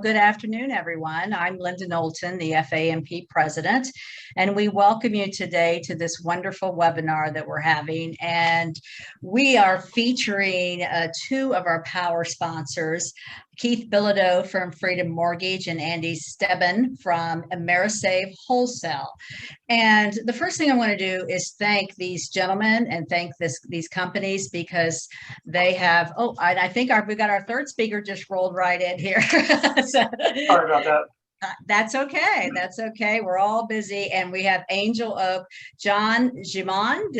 Good afternoon, everyone. I'm Linda Knowlton, the FAMP president, and we welcome you today to this wonderful webinar that we're having. And we are featuring two of our power sponsors, Keith Bilodeau from Freedom Mortgage and Andy Stebbin from Amerisave Wholesale. And the first thing I want to do is thank these gentlemen and thank these companies because they have, I think we got our third speaker just rolled right in here. Sorry about that. That's okay. That's okay. We're all busy. And we have Angel Oak, John Gimon.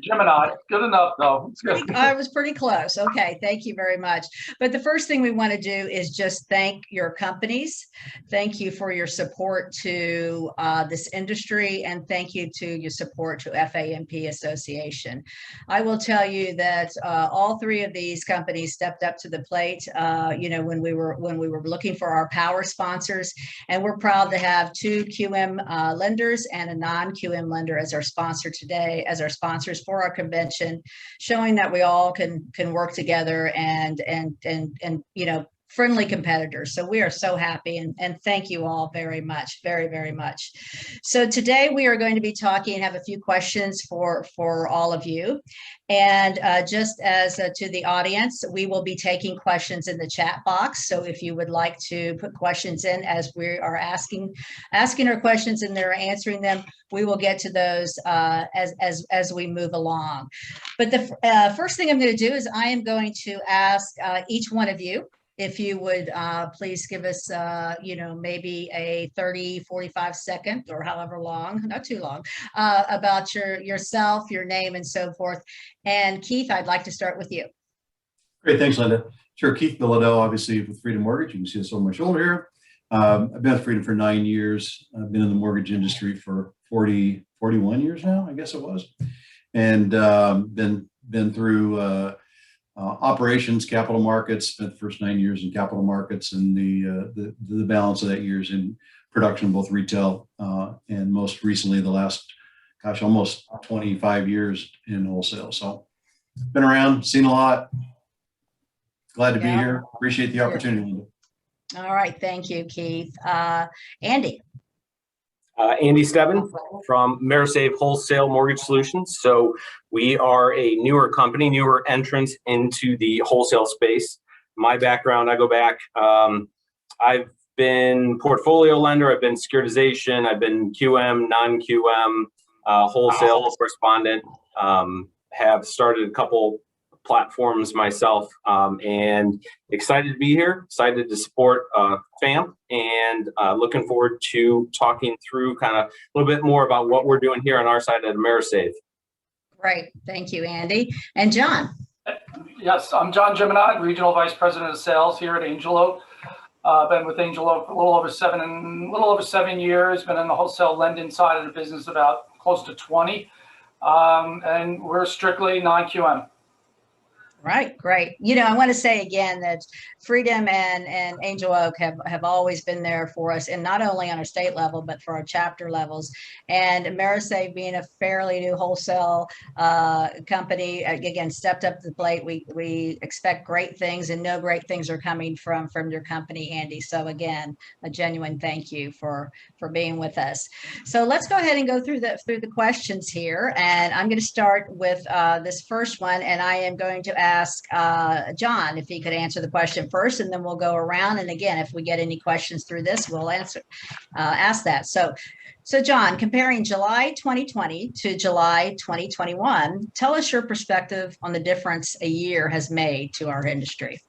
Gemini, good enough though. It's good. I was pretty close. Okay, thank you very much. But the first thing we want to do is just thank your companies. Thank you for your support to this industry, and thank you to your support to FAMP Association. I will tell you that all three of these companies stepped up to the plate. When we were looking for our power sponsors, and we're proud to have two QM lenders and a non-QM lender as our sponsor today, as our sponsors for our convention, showing that we all can work together and friendly competitors. So we are so happy and thank you all very much, very, very much. So today we are going to be talking and have a few questions for all of you. And just as to the audience, we will be taking questions in the chat box. So if you would like to put questions in as we are asking our questions and they're answering them, we will get to those as we move along. But the first thing I'm going to do is I am going to ask each one of you if you would please give us, maybe a 30, 45 second or however long, not too long, about yourself, your name and so forth. And Keith, I'd like to start with you. Great, thanks, Linda. Sure, Keith Bilodeau, obviously with Freedom Mortgage. You can see this over my shoulder here. I've been at Freedom for 9 years. I've been in the mortgage industry for 41 years now, I guess it was. And been through operations, capital markets, spent the first 9 years in capital markets, and the balance of that years in production, both retail and most recently the last, almost 25 years in wholesale. So been around, seen a lot. Glad to be here. Appreciate the opportunity. All right, thank you, Keith. Andy. Andy Stebbin from Amerisave Wholesale Mortgage Solutions. So we are a newer company, newer entrant into the wholesale space. My background, I go back, I've been portfolio lender, I've been securitization, I've been QM, non-QM, wholesale correspondent, have started a couple platforms myself, and excited to be here, excited to support FAMP, and looking forward to talking through kind of a little bit more about what we're doing here on our side at Amerisave. Great, thank you, Andy. And John. Yes, I'm John Gemini, Regional Vice President of Sales here at Angel Oak. Been with Angel Oak for a little over 7 years. Been in the wholesale lending side of the business about close to 20, and we're strictly non-QM. Right, great. I want to say again that Freedom and Angel Oak have always been there for us, and not only on our state level, but for our chapter levels. And Amerisave, being a fairly new wholesale company, again, stepped up to the plate. We expect great things and know great things are coming from your company, Andy. So again, a genuine thank you for being with us. So let's go ahead and go through the questions here. And I'm going to start with this first one, and I am going to ask John if he could answer the question first, and then we'll go around. And again, if we get any questions through this, we'll ask that. So John, comparing July 2020 to July 2021, tell us your perspective on the difference a year has made to our industry.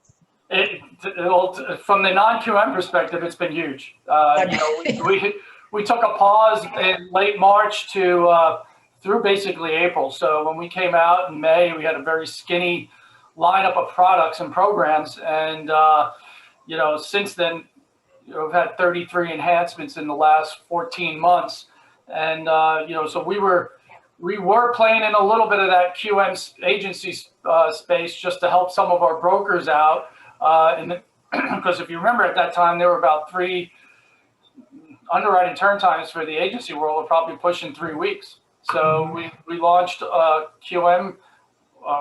From the non-QM perspective, it's been huge. We took a pause in late March to through basically April. So when we came out in May, we had a very skinny lineup of products and programs, and since then, we've had 33 enhancements in the last 14 months, and so we were playing in a little bit of that QM agency space just to help some of our brokers out, because if you remember at that time there were about 3 underwriting turn times for the agency world, were probably pushing 3 weeks. So we launched QM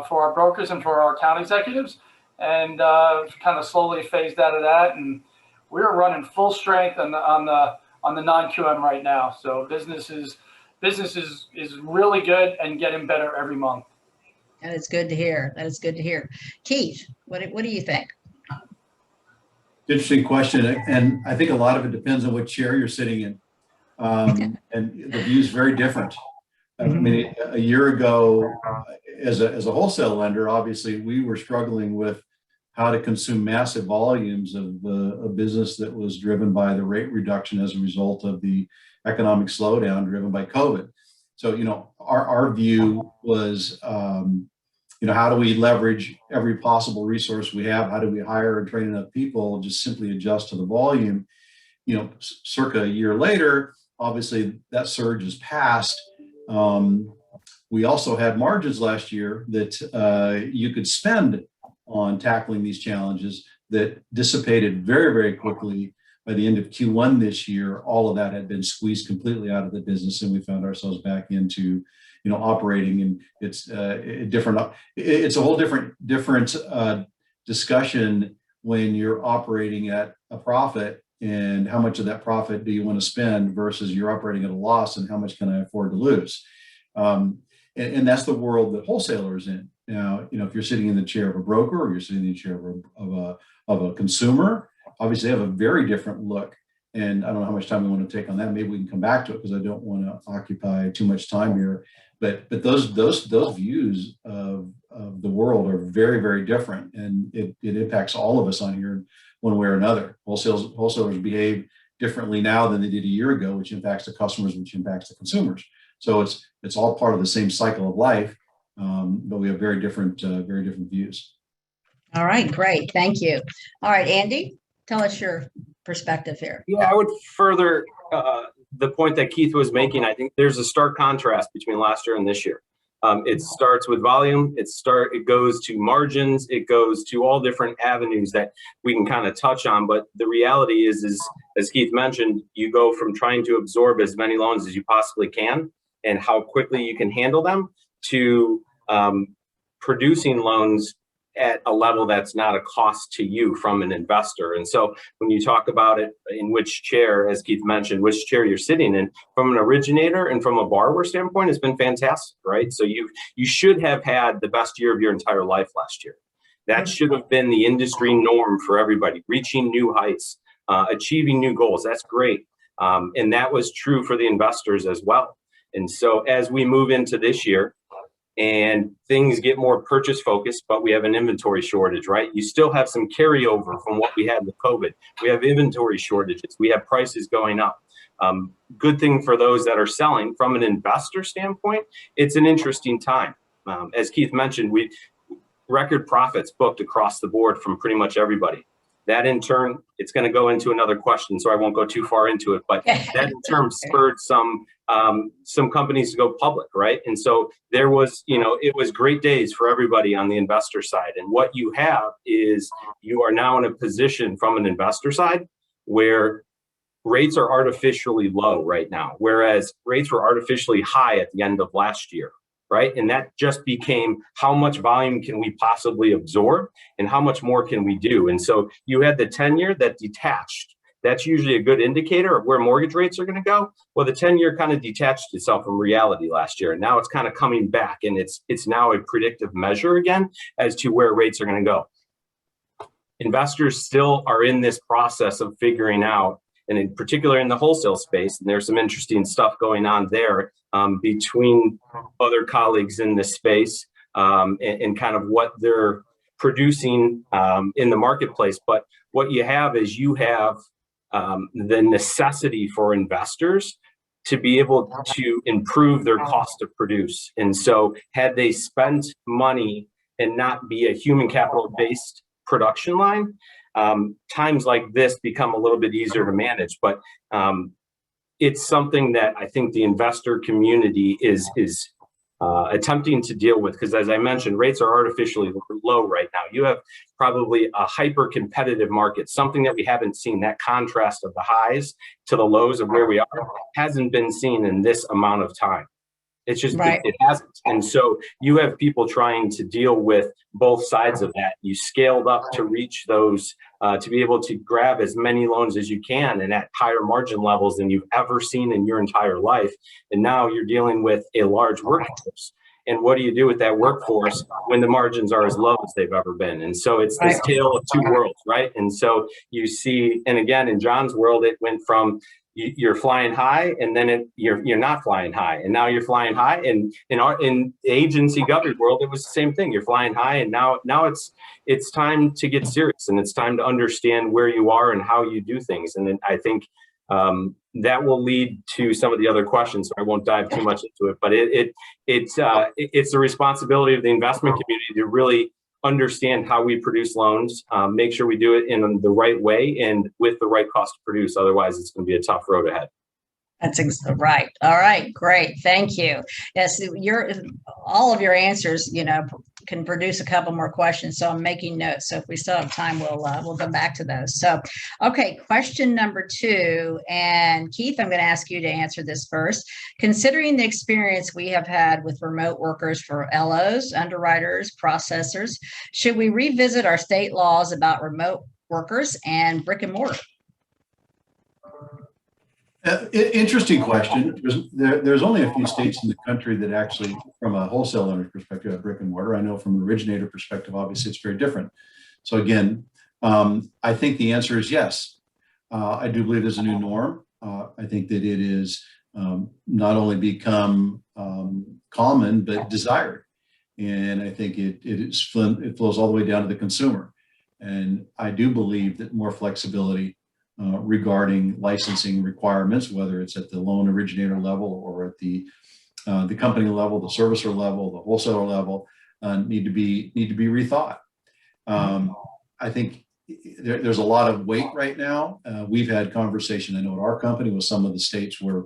for our brokers and for our account executives, and kind of slowly phased out of that. And we're running full strength on the non-QM right now. So business is really good and getting better every month. That is good to hear. That is good to hear. Keith, what do you think? Interesting question. And I think a lot of it depends on what chair you're sitting in. And the view is very different. I mean, a year ago, as a wholesale lender, obviously we were struggling with how to consume massive volumes of a business that was driven by the rate reduction as a result of the economic slowdown driven by COVID. So, our view was, how do we leverage every possible resource we have? How do we hire and train enough people, just simply adjust to the volume? Circa a year later, obviously that surge is past. We also had margins last year that you could spend on tackling these challenges that dissipated very, very quickly. By the end of Q1 this year, all of that had been squeezed completely out of the business, and we found ourselves back into, operating. And it's it's a whole different discussion when you're operating at a profit, and how much of that profit do you want to spend versus you're operating at a loss, and how much can I afford to lose? And that's the world that wholesalers in. Now, if you're sitting in the chair of a broker, or you're sitting in the chair of a consumer, obviously they have a very different look. And I don't know how much time we want to take on that. Maybe we can come back to it, because I don't want to occupy too much time here. But those views of the world are very, very different, and it impacts all of us on here one way or another. Wholesalers behave differently now than they did a year ago, which impacts the customers, which impacts the consumers. So it's all part of the same cycle of life, but we have very different views. All right, great, thank you. All right, Andy, tell us your perspective here. Yeah, I would further the point that Keith was making. I think there's a stark contrast between last year and this year. It starts with volume. It goes to margins. It goes to all different avenues that we can kind of touch on. But the reality is as Keith mentioned, you go from trying to absorb as many loans as you possibly can and how quickly you can handle them to producing loans at a level that's not a cost to you from an investor. And so when you talk about it in which chair, as Keith mentioned, which chair you're sitting in, from an originator and from a borrower standpoint, it's been fantastic, right? So you should have had the best year of your entire life last year. That should have been the industry norm for everybody, reaching new heights, achieving new goals. That's great. And that was true for the investors as well. And so as we move into this year, and things get more purchase focused, but we have an inventory shortage, right? You still have some carryover from what we had with COVID. We have inventory shortages. We have prices going up. Good thing for those that are selling. From an investor standpoint, it's an interesting time. As Keith mentioned, we record profits booked across the board from pretty much everybody. That in turn, it's going to go into another question, so I won't go too far into it, but that in turn spurred some companies to go public, right? And so there was, it was great days for everybody on the investor side. And what you have is you are now in a position from an investor side where rates are artificially low right now, whereas rates were artificially high at the end of last year. Right. And that just became how much volume can we possibly absorb and how much more can we do? And so you had the 10-year that detached. That's usually a good indicator of where mortgage rates are going to go. Well, the 10-year kind of detached itself from reality last year. And now it's kind of coming back, and it's now a predictive measure again as to where rates are going to go. Investors still are in this process of figuring out, and in particular in the wholesale space, and there's some interesting stuff going on there between other colleagues in this space and kind of what they're producing in the marketplace. But what you have is you have the necessity for investors to be able to improve their cost to produce. And so had they spent money and not be a human capital based production line, times like this become a little bit easier to manage. But it's something that I think the investor community is attempting to deal with, because as I mentioned, rates are artificially low right now. You have probably a hyper competitive market, something that we haven't seen. That contrast of the highs to the lows of where we are hasn't been seen in this amount of time. It's just, Right. it hasn't. And so you have people trying to deal with both sides of that. You scaled up to reach those, to be able to grab as many loans as you can and at higher margin levels than you've ever seen in your entire life. And now you're dealing with a large workforce. And what do you do with that workforce when the margins are as low as they've ever been? And so it's this tale of two worlds, right? And so you see, and again, in John's world, it went from you're flying high, and then you're not flying high, and now you're flying high. And in agency government world, it was the same thing. You're flying high, and now it's time to get serious, and it's time to understand where you are and how you do things. And then I think that will lead to some of the other questions. So I won't dive too much into it, but it's the responsibility of the investment community to really understand how we produce loans, make sure we do it in the right way and with the right cost to produce. Otherwise, it's going to be a tough road ahead. That's right. All right, great. Thank you. Yes, all of your answers, can produce a couple more questions. So I'm making notes. So if we still have time, we'll come back to those. So, okay, question number 2. And Keith, I'm going to ask you to answer this first. Considering the experience we have had with remote workers for LOs, underwriters, processors, should we revisit our state laws about remote workers and brick and mortar? Interesting question. There's only a few states in the country that actually, from a wholesale owner's perspective, have brick and mortar. I know from an originator perspective, obviously, it's very different. So again, I think the answer is yes. I do believe there's a new norm. I think that it is not only become common, but desired. And I think it flows all the way down to the consumer. And I do believe that more flexibility regarding licensing requirements, whether it's at the loan originator level or at the company level, the servicer level, the wholesaler level, need to be rethought. I think there's a lot of weight right now. We've had conversation, I know, at our company with some of the states where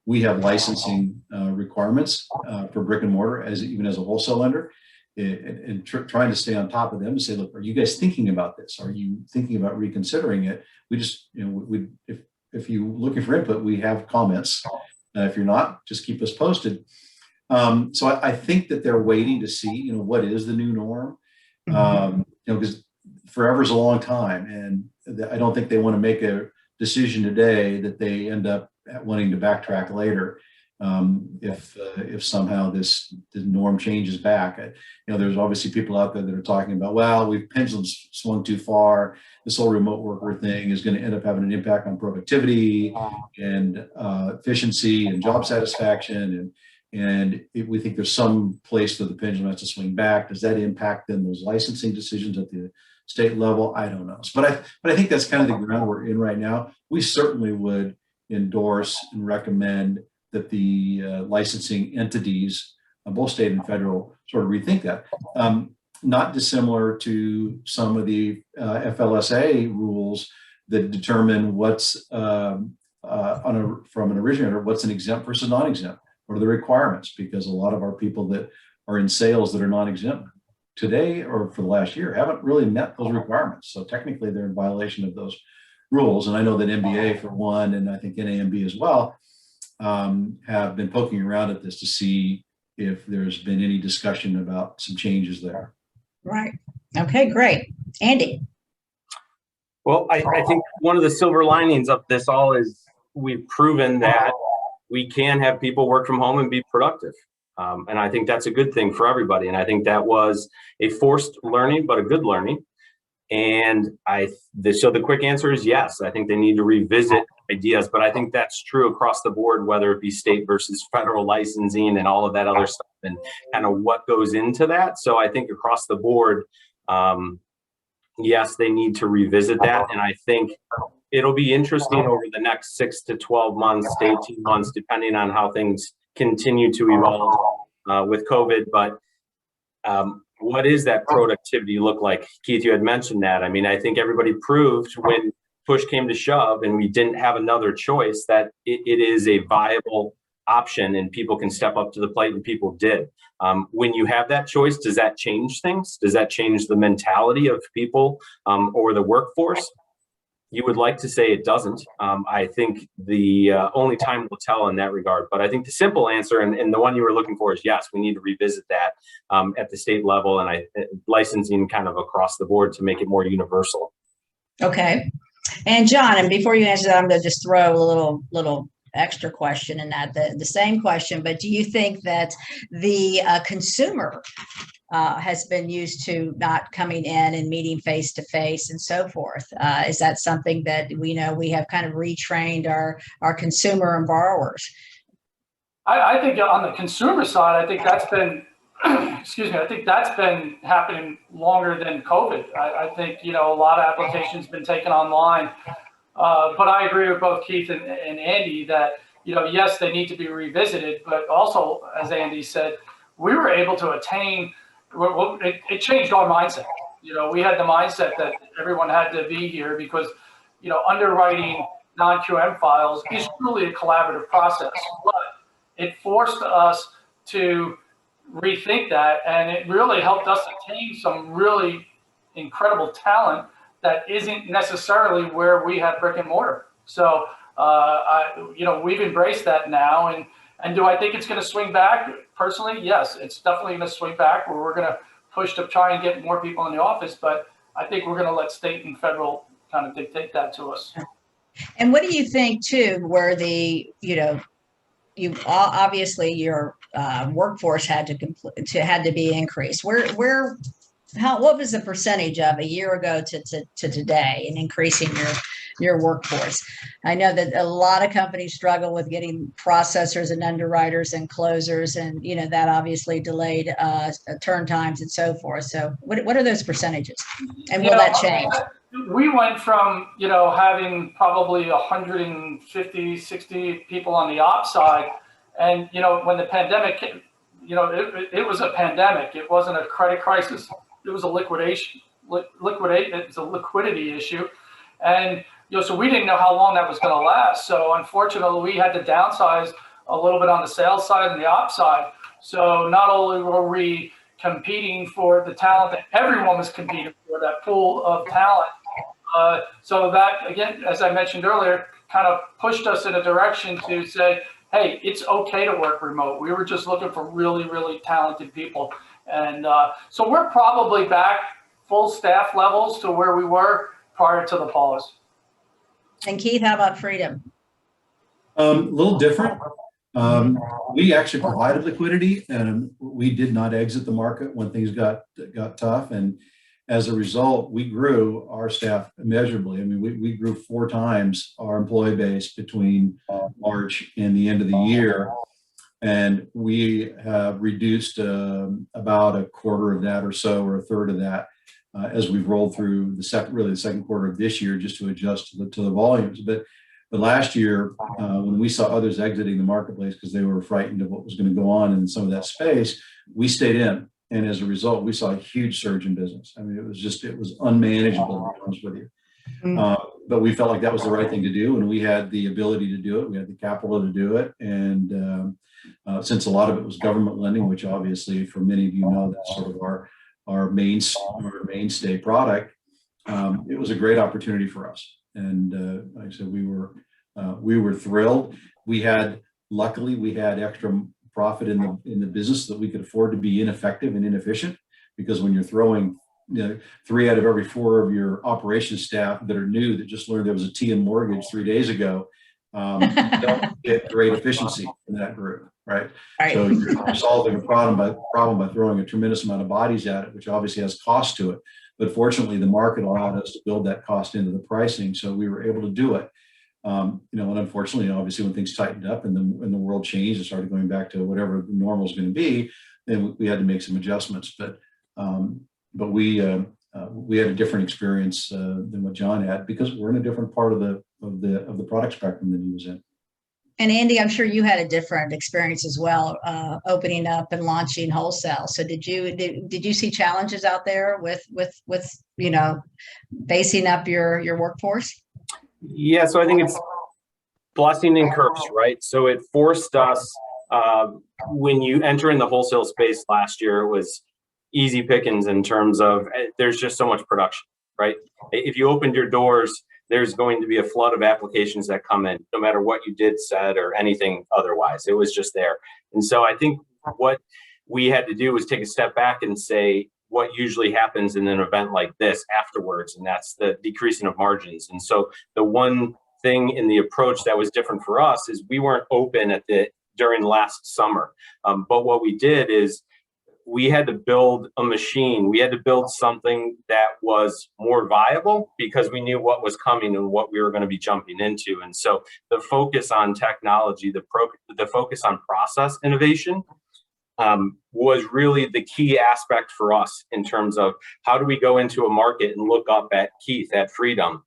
we have licensing requirements for brick and mortar, even as a wholesale lender, and trying to stay on top of them and say, look, are you guys thinking about this? Are you thinking about reconsidering it? We just, if you're looking for input, we have comments. If you're not, just keep us posted. So I think that they're waiting to see, what is the new norm? Because forever is a long time, and I don't think they want to make a decision today that they end up wanting to backtrack later. If somehow the norm changes back, there's obviously people out there that are talking about, well, we've pendulums swung too far. This whole remote worker thing is going to end up having an impact on productivity and efficiency and job satisfaction. And we think there's some place that the pendulum has to swing back. Does that impact then those licensing decisions at the state level? I don't know. But I think that's kind of the ground we're in right now. We certainly would endorse and recommend that the licensing entities, both state and federal, sort of rethink that. Not dissimilar to some of the FLSA rules that determine what's from an originator, what's an exempt versus non-exempt. What are the requirements? Because a lot of our people that are in sales that are non-exempt today or for the last year haven't really met those requirements. So technically they're in violation of those rules. And I know that MBA for one, and I think NAMB as well, have been poking around at this to see if there's been any discussion about some changes there. Right. Okay, great. Andy. Well, I think one of the silver linings of this all is we've proven that we can have people work from home and be productive. And I think that's a good thing for everybody. And I think that was a forced learning, but a good learning. And so the quick answer is yes. I think they need to revisit ideas, but I think that's true across the board, whether it be state versus federal licensing and all of that other stuff and kind of what goes into that. So I think across the board, yes, they need to revisit that. And I think it'll be interesting over the next 6 to 12 months, to 18 months, depending on how things continue to evolve with COVID. But what is that productivity look like? Keith, you had mentioned that. I mean, I think everybody proved when push came to shove and we didn't have another choice that it is a viable option and people can step up to the plate, and people did. When you have that choice, does that change things? Does that change the mentality of people or the workforce? You would like to say it doesn't. I think the only time will tell in that regard. But I think the simple answer, and the one you were looking for, is yes, we need to revisit that at the state level, and licensing kind of across the board to make it more universal. Okay. And John, and before you answer that, I'm going to just throw a little extra question in that, the same question, but do you think that the consumer has been used to not coming in and meeting face to face and so forth? Is that something that we know we have kind of retrained our consumer and borrowers? I think on the consumer side, I think that's been, excuse me, I think that's been happening longer than COVID. I think, a lot of applications been taken online. But I agree with both Keith and Andy that, yes, they need to be revisited, but also, as Andy said, we were able to attain, it changed our mindset. We had the mindset that everyone had to be here because, underwriting non-QM files is truly a collaborative process. But it forced us to rethink that, and it really helped us attain some really incredible talent that isn't necessarily where we have brick and mortar. So, we've embraced that now. And do I think it's going to swing back? Personally, yes, it's definitely going to swing back where we're going to push to try and get more people in the office. But I think we're going to let state and federal kind of dictate that to us. And what do you think too, where you obviously your workforce had to be increased. What was the percentage of a year ago to today in increasing your workforce? I know that a lot of companies struggle with getting processors and underwriters and closers, and that obviously delayed turn times and so forth. So what are those percentages, and will that change? We went from having probably 150, 60 people on the ops side, and when the pandemic hit, it was a pandemic. It wasn't a credit crisis. It was a it's a liquidity issue. And, so we didn't know how long that was going to last. So unfortunately, we had to downsize a little bit on the sales side and the ops side. So not only were we competing for the talent that everyone was competing for, that pool of talent. So that, again, as I mentioned earlier, kind of pushed us in a direction to say, hey, it's okay to work remote. We were just looking for really, really talented people. And so we're probably back full staff levels to where we were prior to the pause. And Keith, how about Freedom? A little different. We actually provided liquidity, and we did not exit the market when things got tough. And as a result, we grew our staff immeasurably. I mean, we grew 4 times our employee base between March and the end of the year. And we have reduced about a quarter of that or so, or a third of that, as we've rolled through the second quarter of this year, just to adjust to the volumes. But last year, when we saw others exiting the marketplace because they were frightened of what was going to go on in some of that space, we stayed in. And as a result, we saw a huge surge in business. I mean, it was unmanageable, to be honest with you. But we felt like that was the right thing to do, and we had the ability to do it. We had the capital to do it. And since a lot of it was government lending, which obviously for many of you know, that's sort of our mainstay product, it was a great opportunity for us. And like I said, we were thrilled. Luckily, we had extra profit in the business that we could afford to be ineffective and inefficient, because when you're throwing 3 out of every 4 of your operations staff that are new, that just learned there was a T in mortgage 3 days ago, you don't get great efficiency in that group, right? So you're solving a problem by throwing a tremendous amount of bodies at it, which obviously has cost to it. But fortunately, the market allowed us to build that cost into the pricing, so we were able to do it. And unfortunately, obviously, when things tightened up and the world changed and started going back to whatever the normal is going to be, then we had to make some adjustments. But we had a different experience than what John had, because we're in a different part of the product spectrum than he was in. And Andy, I'm sure you had a different experience as well, opening up and launching wholesale. So did you see challenges out there with basing up your workforce? Yeah, so I think it's blessing and curse, right? So it forced us, when you enter in the wholesale space last year, it was easy pickings in terms of there's just so much production, right? If you opened your doors, there's going to be a flood of applications that come in, no matter what you did, said, or anything otherwise. It was just there. And so I think what we had to do was take a step back and say what usually happens in an event like this afterwards, and that's the decreasing of margins. And so the one thing in the approach that was different for us is we weren't open during last summer. But what we did is we had to build a machine. We had to build something that was more viable because we knew what was coming and what we were going to be jumping into. And so the focus on technology, the focus on process innovation was really the key aspect for us in terms of how do we go into a market and look up at Keith, at Freedom,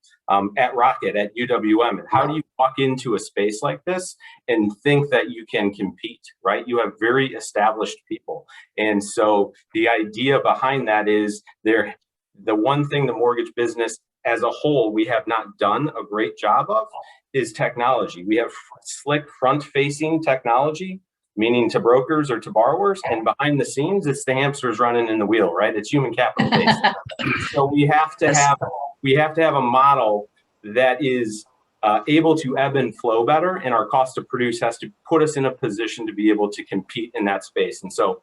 at Rocket, at UWM, and how do you walk into a space like this and think that you can compete, right? You have very established people. And so the idea behind that is the one thing the mortgage business as a whole we have not done a great job of is technology. We have slick front-facing technology, meaning to brokers or to borrowers, and behind the scenes, it's the hamsters running in the wheel, right? It's human capital based. So we have to have a model that is able to ebb and flow better, and our cost to produce has to put us in a position to be able to compete in that space. And so,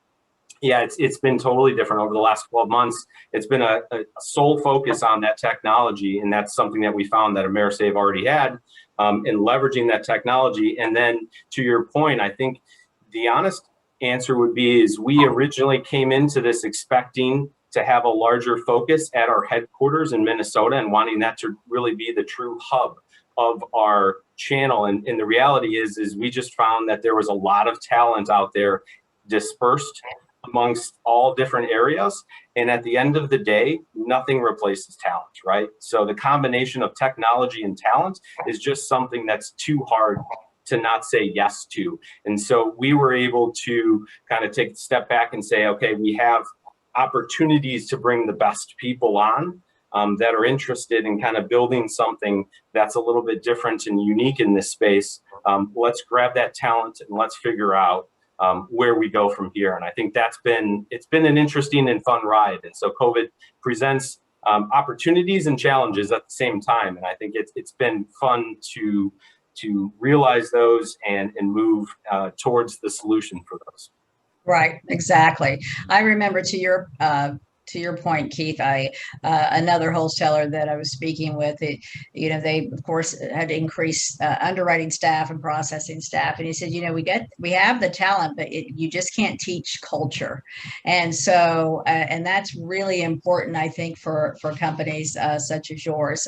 yeah, it's been totally different over the last 12 months. It's been a sole focus on that technology, and that's something that we found that AmeriSave already had, in leveraging that technology. And then to your point, I think the honest answer would be is we originally came into this expecting to have a larger focus at our headquarters in Minnesota and wanting that to really be the true hub of our channel. And the reality is we just found that there was a lot of talent out there dispersed amongst all different areas. And at the end of the day, nothing replaces talent, right? So the combination of technology and talent is just something that's too hard to not say yes to. And so we were able to kind of take a step back and say, okay, we have opportunities to bring the best people on that are interested in kind of building something that's a little bit different and unique in this space. Let's grab that talent and let's figure out where we go from here. And I think it's been an interesting and fun ride. And so COVID presents opportunities and challenges at the same time. And I think it's been fun to realize those and move towards the solution for those. Right, exactly. I remember to your point, Keith, another wholesaler that I was speaking with, they of course had to increase underwriting staff and processing staff, and he said, we have the talent, but you just can't teach culture, and so and that's really important, I think, for companies such as yours,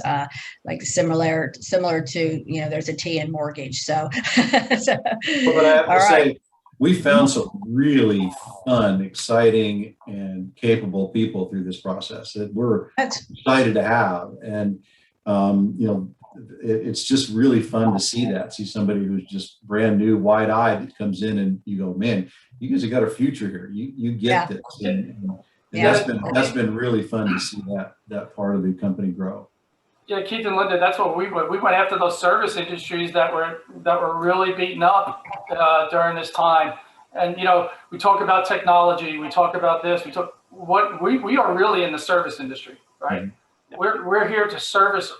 like similar to there's a T in mortgage, so. Well, but I have to say, we found some really fun, exciting, and capable people through this process that we're excited to have. And, it's just really fun to see somebody who's just brand new, wide-eyed that comes in and you go, man, you guys have got a future here. You get this. And that's been really fun to see that part of the company grow. Yeah, Keith and Linda, that's what we went. We went after those service industries that were really beaten up during this time. And we talk about technology, we talk about this, we are really in the service industry, right? Mm-hmm. We're here to service,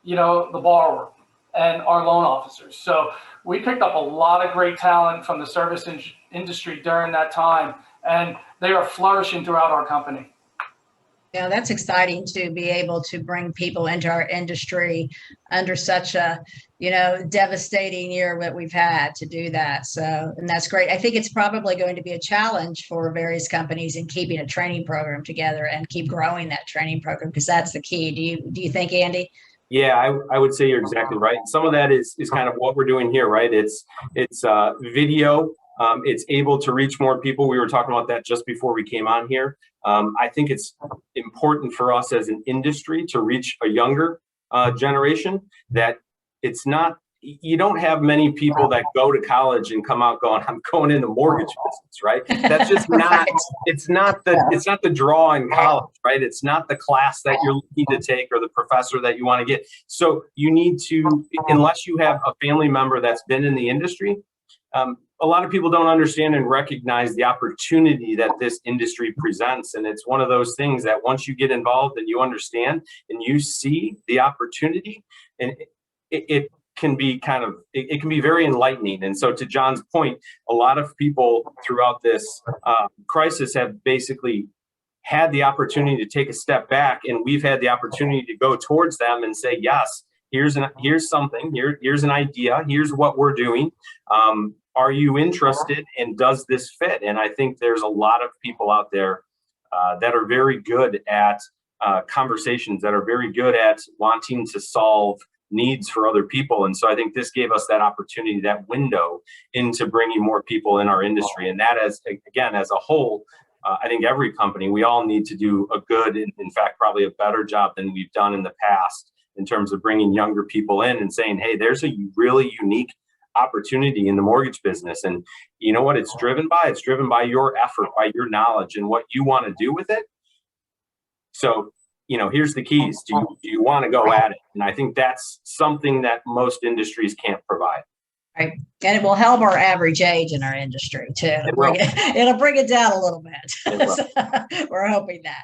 the borrower and our loan officers. So we picked up a lot of great talent from the service industry during that time, and they are flourishing throughout our company. Yeah, that's exciting to be able to bring people into our industry under such a, devastating year that we've had to do that. So, and that's great. I think it's probably going to be a challenge for various companies in keeping a training program together and keep growing that training program, because that's the key. Do you think, Andy? Yeah, I would say you're exactly right. Some of that is kind of what we're doing here, right? It's video. It's able to reach more people. We were talking about that just before we came on here. I think it's important for us as an industry to reach a younger generation, that it's not, you don't have many people that go to college and come out going, I'm going in the mortgage business, right? That's just not, right. It's not the draw in college, right? It's not the class that you're looking to take or the professor that you want to get. So you need to, unless you have a family member that's been in the industry, a lot of people don't understand and recognize the opportunity that this industry presents. And it's one of those things that once you get involved and you understand and you see the opportunity, and it can be it can be very enlightening. And so to John's point, a lot of people throughout this crisis have basically had the opportunity to take a step back, and we've had the opportunity to go towards them and say, yes, here's something, here's an idea, here's what we're doing. Are you interested, and does this fit? And I think there's a lot of people out there that are very good at conversations, that are very good at wanting to solve needs for other people. And so I think this gave us that opportunity, that window into bringing more people in our industry. And that, as again, as a whole, I think every company, we all need to do a good, in fact, probably a better job than we've done in the past in terms of bringing younger people in and saying, hey, there's a really unique opportunity in the mortgage business. And you know what it's driven by? It's driven by your effort, by your knowledge, and what you want to do with it. So, here's the keys. Do you want to go at it? And I think that's something that most industries can't provide. Right. And it will help our average age in our industry too. It'll bring it down a little bit. So we're hoping that.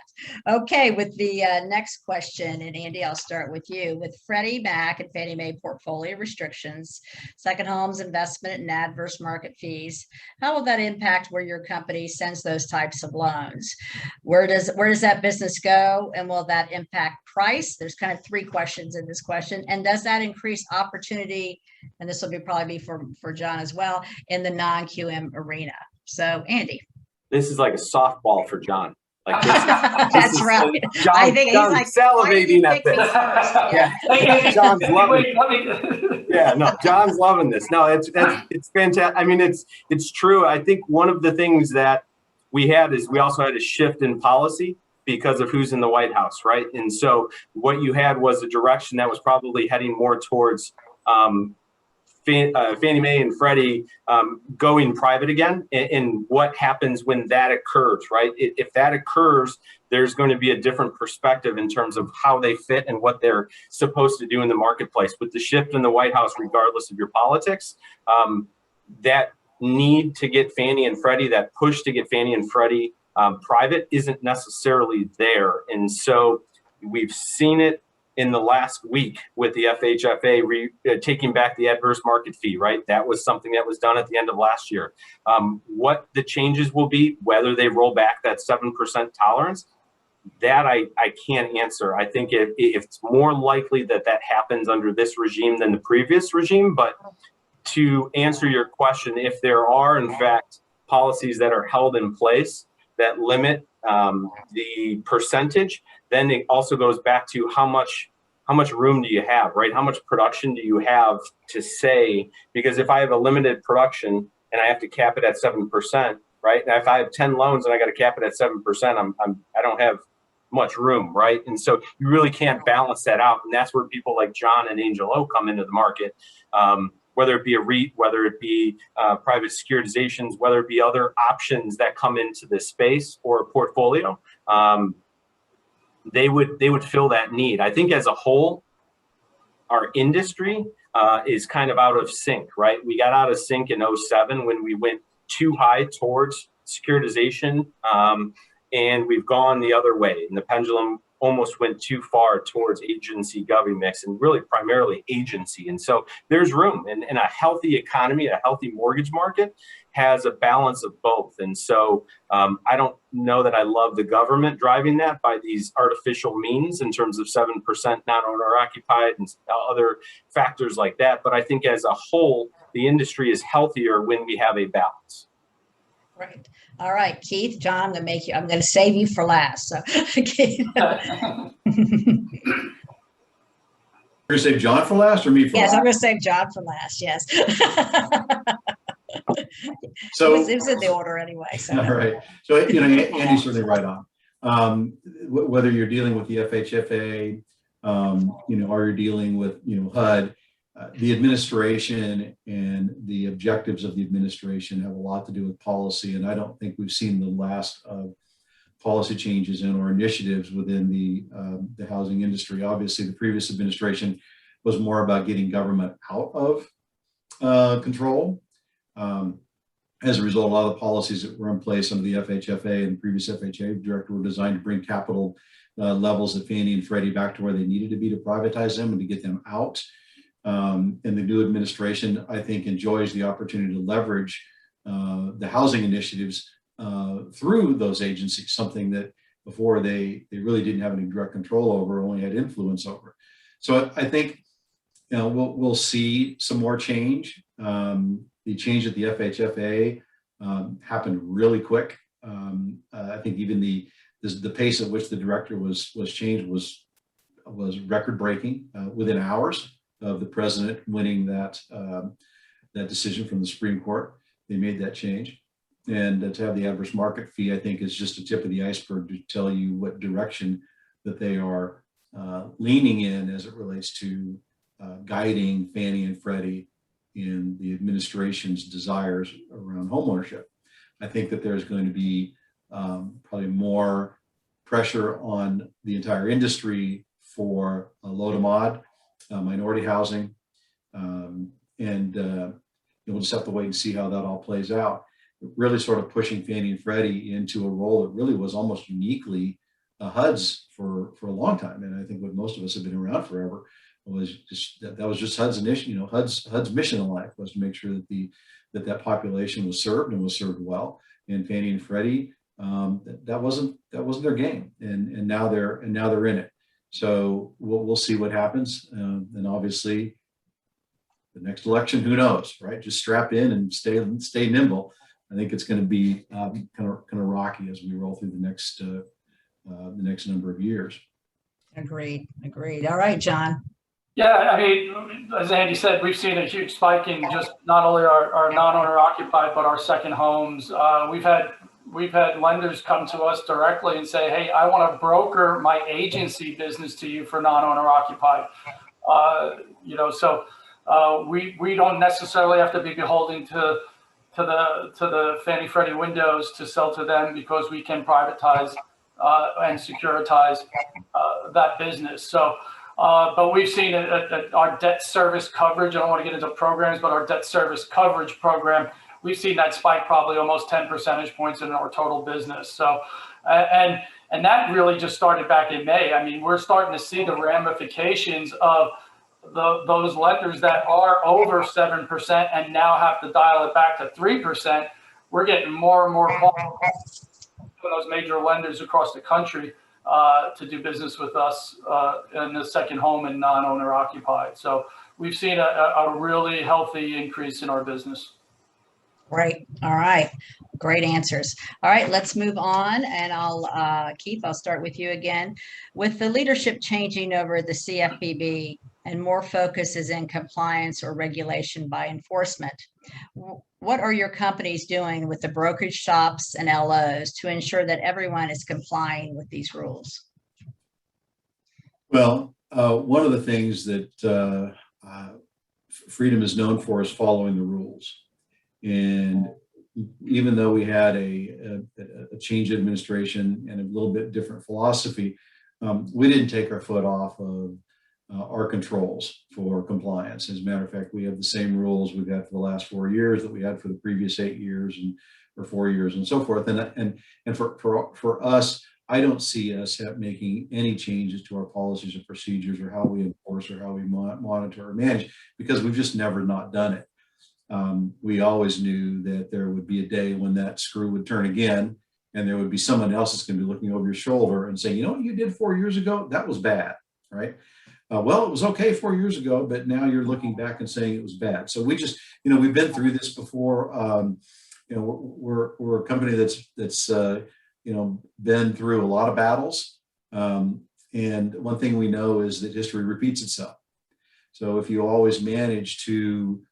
Okay, with the next question, and Andy, I'll start with you. With Freddie Mac and Fannie Mae portfolio restrictions, second homes investment and adverse market fees, how will that impact where your company sends those types of loans? Where does that business go, and will that impact price? There's kind of three questions in this question. And does that increase opportunity? And this will probably be for John as well, in the non-QM arena. So, Andy. This is like a softball for John. Like this, that's right. I think he's like salivating at this. Yeah. John's loving it. Yeah, no, John's loving this. No, it's fantastic. I mean, it's true. I think one of the things that we had is we also had a shift in policy because of who's in the White House, right? And so what you had was a direction that was probably heading more towards Fannie Mae and Freddie going private again, and what happens when that occurs, right? If that occurs, there's going to be a different perspective in terms of how they fit and what they're supposed to do in the marketplace. With the shift in the White House, regardless of your politics, that need to get Fannie and Freddie, that push to get Fannie and Freddie private isn't necessarily there. And so we've seen it in the last week with the FHFA taking back the adverse market fee, right? That was something that was done at the end of last year. What the changes will be, whether they roll back that 7% tolerance, that I can't answer. I think if it's more likely that happens under this regime than the previous regime. But to answer your question, if there are, in fact, policies that are held in place that limit the percentage, then it also goes back to how much room do you have, right? How much production do you have to say? Because if I have a limited production and I have to cap it at 7%, right? And if I have 10 loans and I got to cap it at 7%, I don't have much room, right? And so you really can't balance that out. And that's where people like John and Angel O come into the market. Whether it be a REIT, whether it be private securitizations, whether it be other options that come into this space or a portfolio, they would fill that need. I think as a whole, our industry is kind of out of sync, right? We got out of sync in 2007 when we went too high towards securitization, and we've gone the other way. And the pendulum almost went too far towards agency government mix, and really primarily agency. And so there's room, and a healthy economy, a healthy mortgage market has a balance of both. And so I don't know that I love the government driving that by these artificial means in terms of 7% non-owner occupied and other factors like that. But I think as a whole, the industry is healthier when we have a balance. Right. All right, Keith, John, I'm going to save you for last. So, Keith. You're going to save John for last or me for last? Yes, I'm going to save John for last. Yes. So it was in the order anyway. So. All right. So, Andy's certainly right on. Whether you're dealing with the FHFA, or you're dealing with, HUD, the administration and the objectives of the administration have a lot to do with policy. And I don't think we've seen the last of policy changes in or initiatives within the housing industry. Obviously, the previous administration was more about getting government out of control. as a result, a lot of the policies that were in place under the FHFA and the previous FHA director were designed to bring capital levels at Fannie and Freddie back to where they needed to be to privatize them and to get them out. And the new administration, I think, enjoys the opportunity to leverage the housing initiatives through those agencies, something that before they really didn't have any direct control over, only had influence over. So I think, you know, we'll see some more change. The change at the FHFA happened really quick. I think even the pace at which the director was changed was record breaking within hours of the president winning that decision from the Supreme Court. They made that change, and to have the adverse market fee, I think, is just a tip of the iceberg to tell you what direction that they are leaning in as it relates to guiding Fannie and Freddie in the administration's desires around homeownership. I think that there's going to be probably more pressure on the entire industry for low to mod, minority housing, and we'll just have to wait and see how that all plays out. Really sort of pushing Fannie and Freddie into a role that really was almost uniquely HUD's for a long time. And I think what most of us have been around forever was just that was just HUD's initiative. You know, HUD's mission in life was to make sure that that population was served and was served well. And Fannie and Freddie, that wasn't their game, and now they're in it. So we'll see what happens, and obviously the next election, who knows, right? Just strap in and stay nimble. I think it's going to be kind of rocky as we roll through the next number of years. Agreed. All right, John. Yeah, I mean, as Andy said, we've seen a huge spike in just not only our non-owner occupied, but our second homes. We've had lenders come to us directly and say, "Hey, I want to broker my agency business to you for non-owner occupied." We don't necessarily have to be beholden to the Fannie Freddie windows to sell to them, because we can privatize and securitize that business. So, but we've seen our debt service coverage. I don't want to get into programs, but our debt service coverage program, we've seen that spike probably almost 10 percentage points in our total business. So, and that really just started back in May. I mean, we're starting to see the ramifications of those lenders that are over 7% and now have to dial it back to 3%. We're getting more and more calls from those major lenders across the country to do business with us in the second home and non-owner occupied. So we've seen a really healthy increase in our business. Great. All right. Great answers. All right, let's move on. And Keith, I'll start with you again. With the leadership changing over the CFPB and more focus is in compliance or regulation by enforcement, what are your companies doing with the brokerage shops and LOs to ensure that everyone is complying with these rules? Well, one of the things that Freedom is known for is following the rules. And even though we had a change in administration and a little bit different philosophy, we didn't take our foot off of our controls for compliance. As a matter of fact, we have the same rules we've had for the last 4 years that we had for the previous 8 years or 4 years and so forth. And for us, I don't see us making any changes to our policies or procedures or how we enforce or how we monitor or manage, because we've just never not done it. We always knew that there would be a day when that screw would turn again, and there would be someone else that's going to be looking over your shoulder and saying, you know what you did 4 years ago? That was bad, right? Well, it was okay 4 years ago, but now you're looking back and saying it was bad. So we just, we've been through this before. We're a company that's been through a lot of battles. And one thing we know is that history repeats itself. So if you always manage to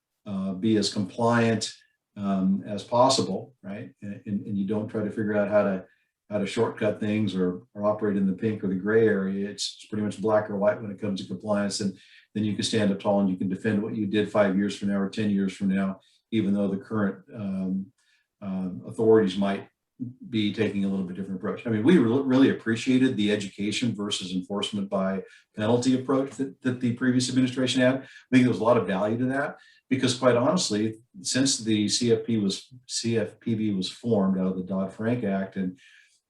be as compliant as possible, right, and you don't try to figure out how to shortcut things or operate in the pink or the gray area, it's pretty much black or white when it comes to compliance. And then you can stand up tall and you can defend what you did 5 years from now or 10 years from now, even though the current authorities might be taking a little bit different approach. I mean, we really appreciated the education versus enforcement by penalty approach that the previous administration had. I think there was a lot of value to that because, quite honestly, since the CFPB was formed out of the Dodd-Frank Act and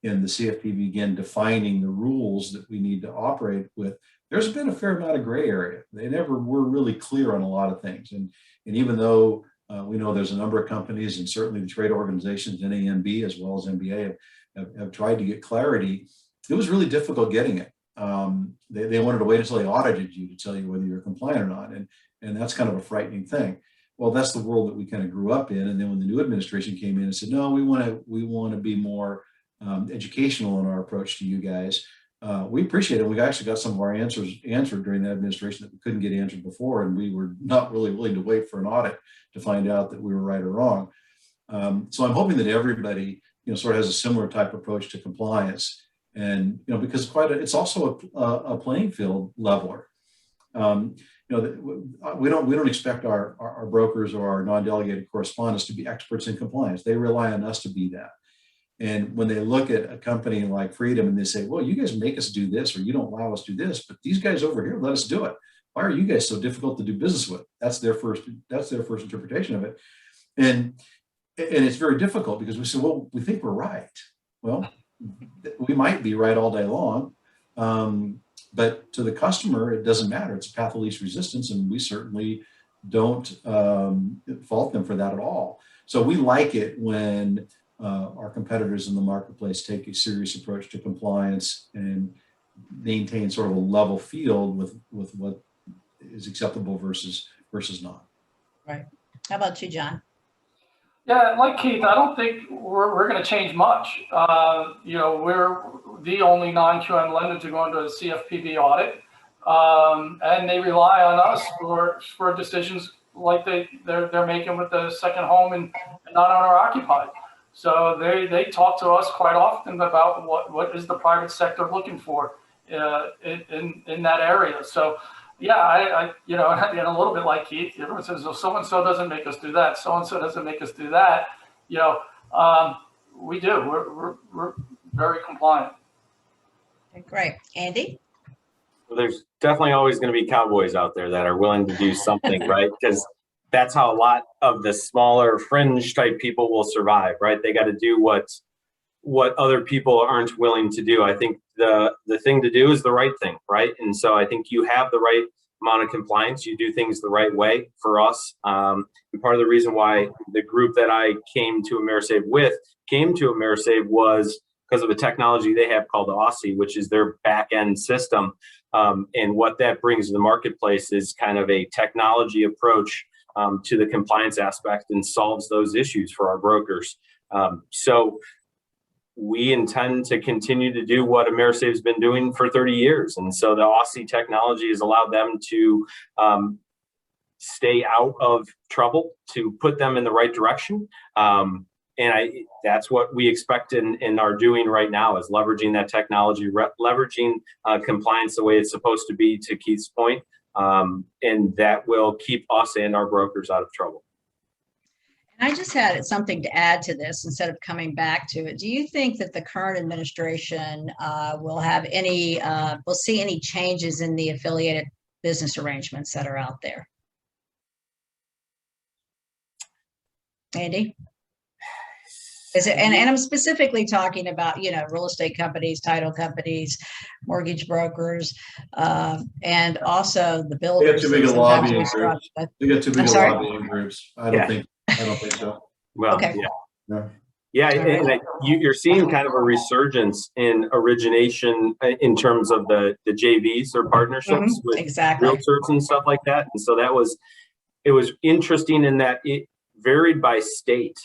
the CFPB began defining the rules that we need to operate with, there's been a fair amount of gray area. They never were really clear on a lot of things. And even though we know there's a number of companies and certainly the trade organizations, NAMB as well as NBA, have tried to get clarity, it was really difficult getting it. They wanted to wait until they audited you to tell you whether you're compliant or not. And that's kind of a frightening thing. Well, that's the world that we kind of grew up in. And then when the new administration came in and said, no, we want to be more educational in our approach to you guys. We appreciate it. We actually got some of our answers answered during that administration that we couldn't get answered before, and we were not really willing to wait for an audit to find out that we were right or wrong. So I'm hoping that everybody, sort of has a similar type of approach to compliance, and because it's also a playing field leveler. We don't expect our brokers or our non-delegated correspondents to be experts in compliance. They rely on us to be that. And when they look at a company like Freedom and they say, well, you guys make us do this, or you don't allow us to do this, but these guys over here let us do it. Why are you guys so difficult to do business with? That's their first interpretation of it. And it's very difficult because we say, well, we think we're right. Well, we might be right all day long. But to the customer, it doesn't matter. It's a path of least resistance. And we certainly don't fault them for that at all. So we like it when our competitors in the marketplace take a serious approach to compliance and maintain sort of a level field with what is acceptable versus not. Right. How about you, John? Yeah, like Keith, I don't think we're going to change much. We're the only non-QM lender to go into a CFPB audit, and they rely on us for decisions like they're making with the second home and non-owner occupied. So they talk to us quite often about what is the private sector looking for in that area. So yeah, I a little bit like Keith, everyone says, well, so-and-so doesn't make us do that. So-and-so doesn't make us do that. We do. We're very compliant. Okay, great. Andy? Well, there's definitely always going to be cowboys out there that are willing to do something, right? Because that's how a lot of the smaller fringe type people will survive, right? They got to do what other people aren't willing to do. I think the thing to do is the right thing, right? And so I think you have the right amount of compliance. You do things the right way for us. And part of the reason why the group that I came to AmeriSave was because of a technology they have called Aussie, which is their back end system. And what that brings to the marketplace is kind of a technology approach to the compliance aspect and solves those issues for our brokers. So we intend to continue to do what AmeriSave's been doing for 30 years. And so the Aussie technology has allowed them to stay out of trouble, to put them in the right direction. That's what we expect and are doing right now, is leveraging that technology, leveraging compliance the way it's supposed to be, to Keith's point. And that will keep us and our brokers out of trouble. And I just had something to add to this instead of coming back to it. Do you think that the current administration will see any changes in the affiliated business arrangements that are out there? Andy? Is it, and I'm specifically talking about, real estate companies, title companies, mortgage brokers, and also the builders. They got too big a lobbying groups. They got too big a lobbying groups. I don't think so. Well, okay. Yeah. And you're seeing kind of a resurgence in origination in terms of the JVs or partnerships with realtors and stuff like that. And so it was interesting in that it varied by state,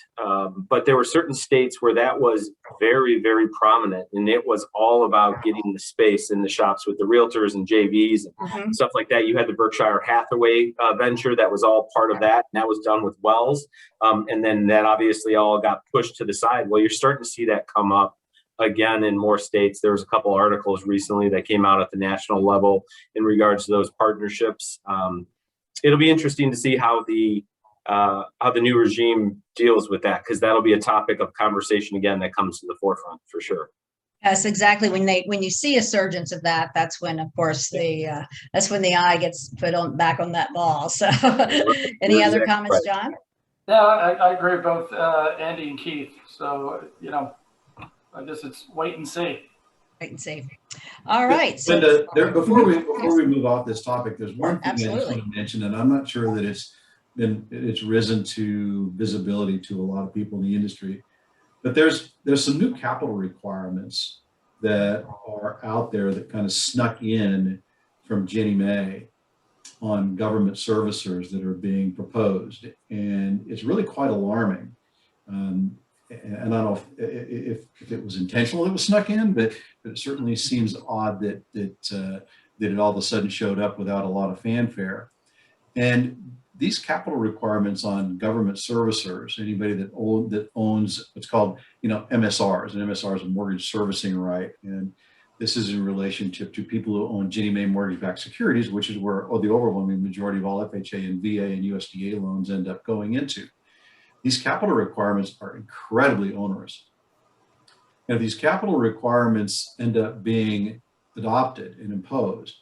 but there were certain states where that was very, very prominent, and it was all about getting the space in the shops with the realtors and JVs and stuff like that. You had the Berkshire Hathaway venture that was all part of that, and that was done with Wells, and then that obviously all got pushed to the side. Well, you're starting to see that come up again in more states. There was a couple articles recently that came out at the national level in regards to those partnerships. It'll be interesting to see how the how the new regime deals with that, because that'll be a topic of conversation again that comes to the forefront for sure. Yes, exactly. When you see a surgence of that, that's when, of course, that's when the eye gets put on back on that ball. So, any other comments, John? Yeah, I agree with both Andy and Keith. So, I guess it's wait and see. Wait and see. All right. Linda, before we move off this topic, there's one thing I just Absolutely. want to mention, and I'm not sure that it's risen to visibility to a lot of people in the industry, but there's some new capital requirements that are out there that kind of snuck in from Ginnie Mae on government servicers that are being proposed, and it's really quite alarming. And I don't know if it was intentional that it was snuck in, but it certainly seems odd that it all of a sudden showed up without a lot of fanfare. And these capital requirements on government servicers, anybody that owns what's called MSRs, and MSR is a mortgage servicing right, and this is in relationship to people who own Ginnie Mae mortgage-backed securities, which is where the overwhelming majority of all FHA and VA and USDA loans end up going into. These capital requirements are incredibly onerous. And if these capital requirements end up being adopted and imposed,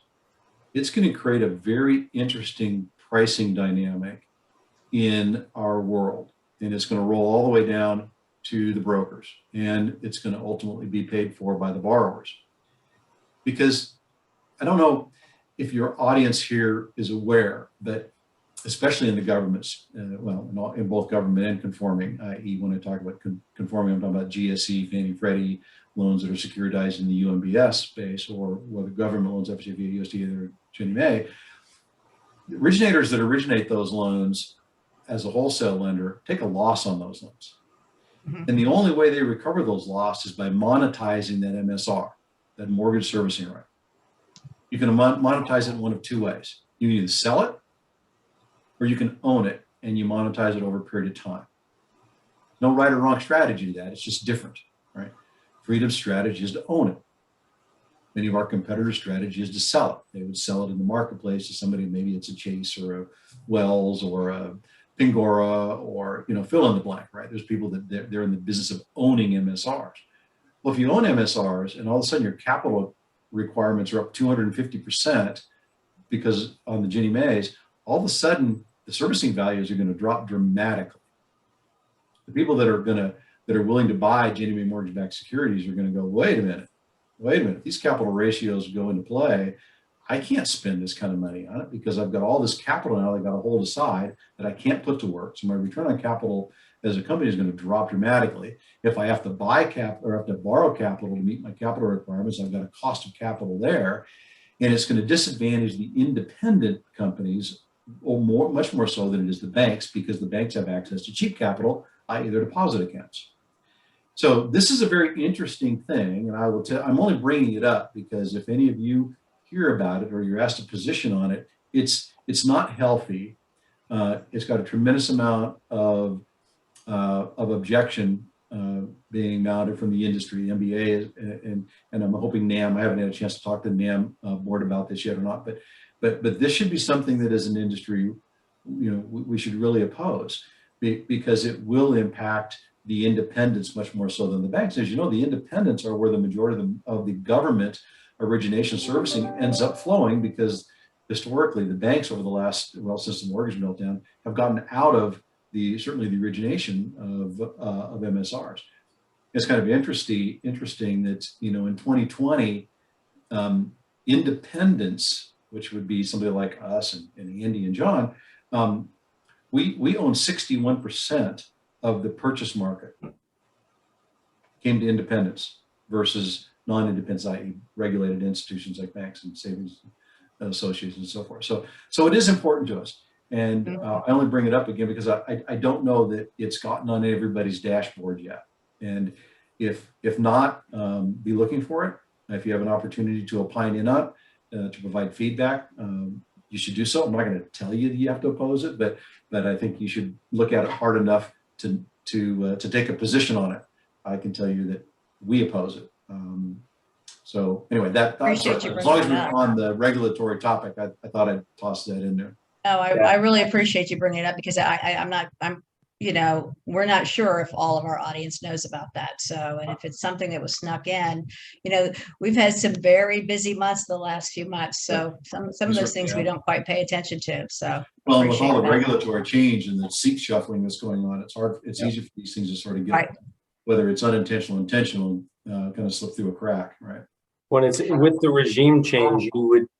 it's going to create a very interesting pricing dynamic in our world. And it's going to roll all the way down to the brokers, and it's going to ultimately be paid for by the borrowers. Because I don't know if your audience here is aware, but especially in the governments, in both government and conforming, i.e. when I talk about conforming, I'm talking about GSE, Fannie, Freddie loans that are securitized in the UMBS space, or whether government loans, FHA, USDA, or Ginnie Mae. The originators that originate those loans as a wholesale lender take a loss on those loans. Mm-hmm. And the only way they recover those losses is by monetizing that MSR, that mortgage servicing right. You can monetize it in one of two ways. You can either sell it, or you can own it and you monetize it over a period of time. No right or wrong strategy to that. It's just different, right? Freedom's strategy is to own it. Many of our competitors' strategy is to sell it. They would sell it in the marketplace to somebody, maybe it's a Chase or a Wells or a Pingora or, fill in the blank, right? There's people that they're in the business of owning MSRs. Well, if you own MSRs and all of a sudden your capital requirements are up 250% because on the Ginnie Mae's, all of a sudden the servicing values are going to drop dramatically. The people that are willing to buy Ginnie Mae mortgage-backed securities are going to go, wait a minute, these capital ratios go into play. I can't spend this kind of money on it because I've got all this capital now that I've got to hold aside that I can't put to work. So my return on capital as a company is going to drop dramatically. If I have to buy capital or have to borrow capital to meet my capital requirements, I've got a cost of capital there. And it's going to disadvantage the independent companies, or much more so than it is the banks, because the banks have access to cheap capital, i.e. their deposit accounts. So this is a very interesting thing, and I will tell. I'm only bringing it up because if any of you hear about it or you're asked a position on it, it's not healthy. It's got a tremendous amount of objection being mounted from the industry. The MBA and I'm hoping NAM. I haven't had a chance to talk to the NAM board about this yet or not, but this should be something that as an industry, we should really oppose because it will impact the independents much more so than the banks. As you know, the independents are where the majority of the government origination servicing ends up flowing, because historically the banks over the last, since the mortgage meltdown, have gotten out of certainly the origination of MSRs. It's kind of interesting that, in 2020, independents, which would be somebody like us and Andy and John, we own 61% of the purchase market came to independents versus non-independents, i.e. regulated institutions like banks and savings associations and so forth. So it is important to us. And I only bring it up again because I don't know that it's gotten on everybody's dashboard yet. And if not, be looking for it. If you have an opportunity to opine in on it, to provide feedback, you should do so. I'm not going to tell you that you have to oppose it, but I think you should look at it hard enough to take a position on it. I can tell you that we oppose it. So anyway, as long as we're on the regulatory topic, I thought I'd toss that in there. Oh, I really appreciate you bringing it up because we're not sure if all of our audience knows about that. So, and if it's something that was snuck in, we've had some very busy months the last few months. So some of those things we don't quite pay attention to. So, well, with all the regulatory change and the seat shuffling that's going on, it's hard. It's easy for these things to sort of get, whether it's unintentional, intentional, kind of slip through a crack, right? When it's with the regime change,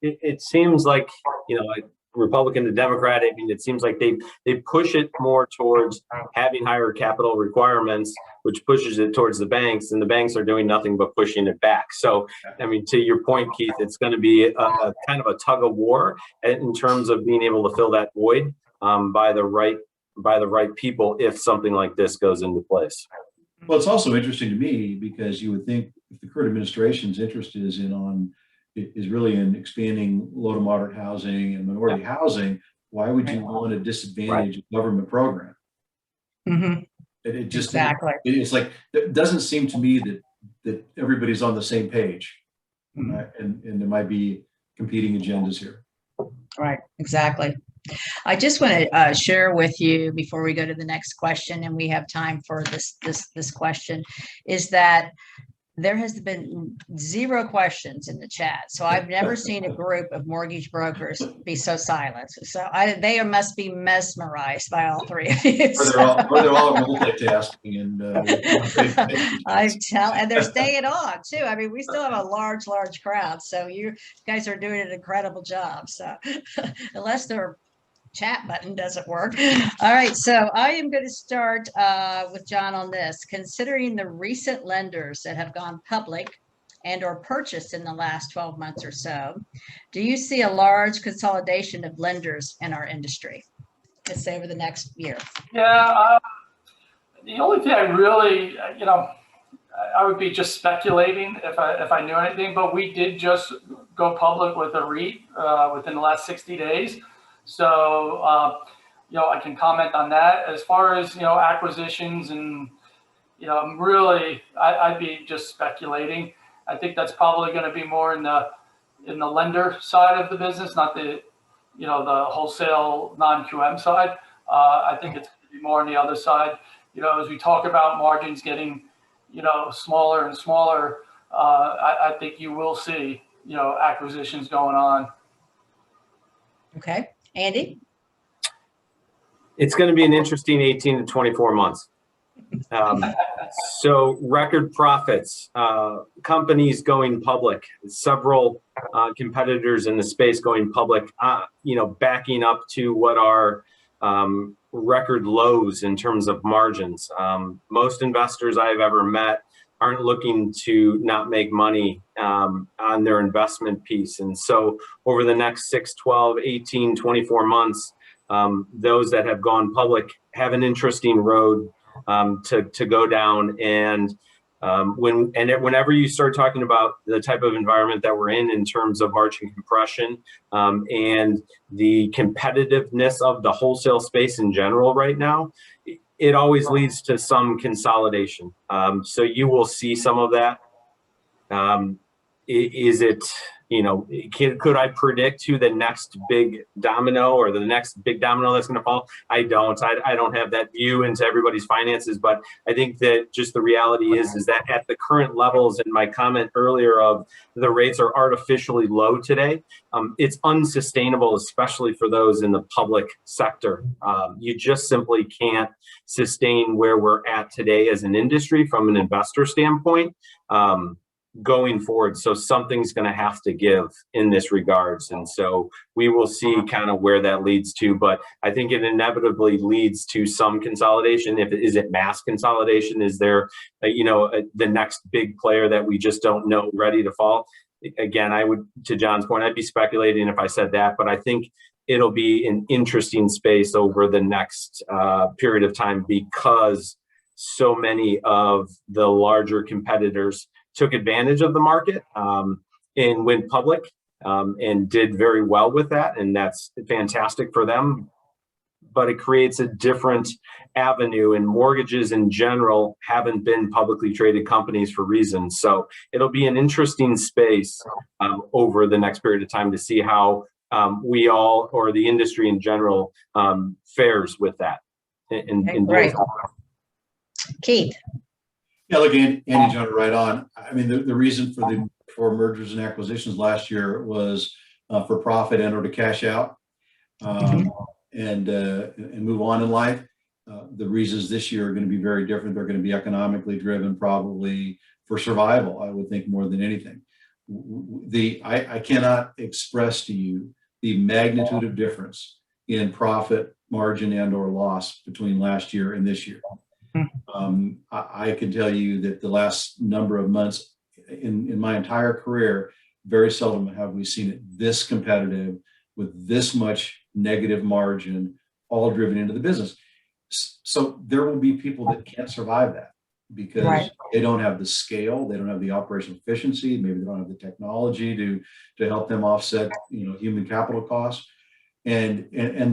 it seems like, like Republican to Democrat, I mean, it seems like they push it more towards having higher capital requirements, which pushes it towards the banks, and the banks are doing nothing but pushing it back. So, I mean, to your point, Keith, it's going to be a kind of a tug of war in terms of being able to fill that void by the right people if something like this goes into place. Well, it's also interesting to me because you would think if the current administration's interest is really in expanding low to moderate housing and minority housing, why would you want to disadvantage a government program? Mm-hmm. It just exactly. It's like it doesn't seem to me that everybody's on the same page, and there might be competing agendas here. Right. Exactly. I just want to share with you before we go to the next question, and we have time for this question, is that there has been 0 questions in the chat. So I've never seen a group of mortgage brokers be so silent. So they must be mesmerized by all 3 of you. Or they're all multitasking and they're staying on too. I mean, we still have a large crowd. So you guys are doing an incredible job. So unless they're chat button doesn't work. All right, so I am going to start with John on this. Considering the recent lenders that have gone public and or purchased in the last 12 months or so, do you see a large consolidation of lenders in our industry, let's say over the next year? Yeah, the only thing I really, I would be just speculating if I knew anything, but we did just go public with a REIT within the last 60 days. So, I can comment on that. As far as, acquisitions and, I'd be just speculating. I think that's probably going to be more in the lender side of the business, not the wholesale non-QM side. I think it's going to be more on the other side. As we talk about margins getting, smaller and smaller, I think you will see, acquisitions going on. Okay. Andy? It's going to be an interesting 18 to 24 months. So record profits, companies going public, several competitors in the space going public, backing up to what are record lows in terms of margins. Most investors I've ever met aren't looking to not make money on their investment piece. And so over the next 6, 12, 18, 24 months, those that have gone public have an interesting road to go down. And whenever you start talking about the type of environment that we're in terms of margin compression and the competitiveness of the wholesale space in general right now, it always leads to some consolidation. So you will see some of that. Is it, could I predict who the next big domino or the next big domino that's going to fall? I don't have that view into everybody's finances, but I think that just the reality is that at the current levels, and my comment earlier of the rates are artificially low today, it's unsustainable, especially for those in the public sector. You just simply can't sustain where we're at today as an industry from an investor standpoint. Going forward. So something's going to have to give in this regards. And so we will see kind of where that leads to, but I think it inevitably leads to some consolidation. Is it mass consolidation? Is there, the next big player that we just don't know ready to fall? Again, I would, to John's point, I'd be speculating if I said that, but I think it'll be an interesting space over the next period of time because so many of the larger competitors took advantage of the market and went public and did very well with that. And that's fantastic for them. But it creates a different avenue, and mortgages in general haven't been publicly traded companies for reasons. So it'll be an interesting space over the next period of time to see how we all, or the industry in general, fares with that. Great. Keith. Yeah, look, Andy jumped right on. I mean, the reason for mergers and acquisitions last year was for profit and or to cash out and move on in life. The reasons this year are going to be very different. They're going to be economically driven, probably for survival, I would think, more than anything. I cannot express to you the magnitude of difference in profit margin and or loss between last year and this year. I can tell you that the last number of months in my entire career, very seldom have we seen it this competitive with this much negative margin, all driven into the business. So there will be people that can't survive that because they don't have the scale, they don't have the operational efficiency, maybe they don't have the technology to help them offset, human capital costs. And